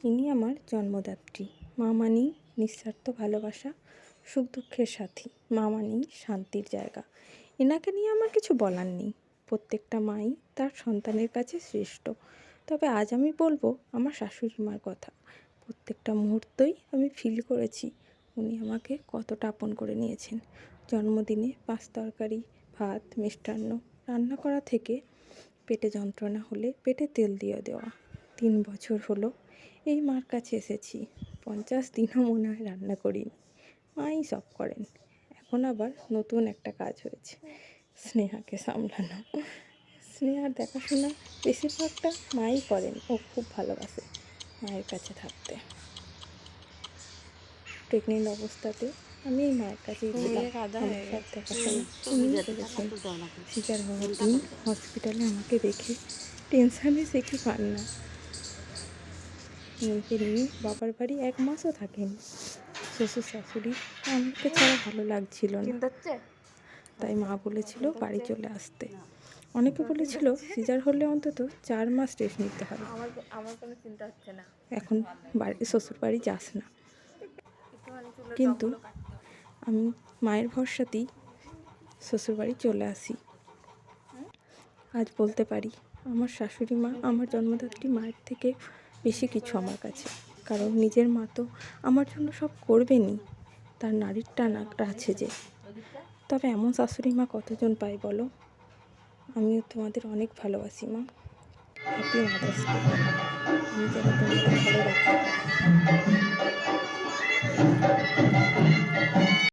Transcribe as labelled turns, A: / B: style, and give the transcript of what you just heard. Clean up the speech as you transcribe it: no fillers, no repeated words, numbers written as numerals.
A: ইনি আমার জন্মদাত্রী। মা মানেই নিঃস্বার্থ ভালোবাসা, সুখ দুঃখের সাথী। মা মানেই শান্তির জায়গা। এনাকে নিয়ে আমার কিছু বলার নেই। প্রত্যেকটা মাই তার সন্তানের কাছে শ্রেষ্ঠ। তবে আজ আমি বলবো আমার শাশুড়ি মার কথা। প্রত্যেকটা মুহূর্তই আমি ফিল করেছি উনি আমাকে কতটা আপন করে নিয়েছেন। জন্মদিনে 5 তরকারি, ভাত, মিষ্টান্ন রান্না করা থেকে পেটে যন্ত্রণা হলে পেটে তেল দিয়ে দেওয়া। 3 বছর হলো এই মার কাছে এসেছি, 50 দিনও মনে হয় রান্না করিনি। মাই সব করেন। এখন আবার নতুন একটা কাজ হয়েছে, স্নেহাকে সামলানো। স্নেহার দেখাশোনা বেশিরভাগটা মাই করেন। ও খুব ভালোবাসে মায়ের কাছে থাকতে। প্রেগনেন্ট অবস্থাতে আমি এই মায়ের কাছেই ছিলাম। আমার সব দেখাশোনা উনিই করেছেন। সিজার হওয়ার দিন হসপিটালে আমাকে দেখে টেনশানে সে কি কান্না। মেয়েকে নিয়ে বাবার বাড়ি 1 মাসও থাকেনি। শ্বশুর শাশুড়ি আমাকে ছাড়া ভালো লাগছিল না, তাই মা বলেছিল বাড়ি চলে আসতে। অনেকে বলেছিল সিজার হলে অন্তত 4 মাস রেস্ট নিতে হবে।
B: আমার কোনো চিন্তা হচ্ছে না।
A: এখন শ্বশুর বাড়ি যাস না। কিন্তু আমি মায়ের ভরসাতেই শ্বশুরবাড়ি চলে আসি। আজ বলতে পারি আমার শাশুড়ি মা আমার জন্মদাত্রী মায়ের থেকে বেশি কিছু আমার কাছে। কারণ নিজের মা তো আমার জন্য সব করবেনই, তার নারীর টানা আছে যে। তবে এমন শাশুড়ি মা কতজন পাই বলো। আমিও তোমাদের অনেক ভালোবাসি মা। Happy mother's day. আমি যেন তোমাদের ভালো রাখতে পারি।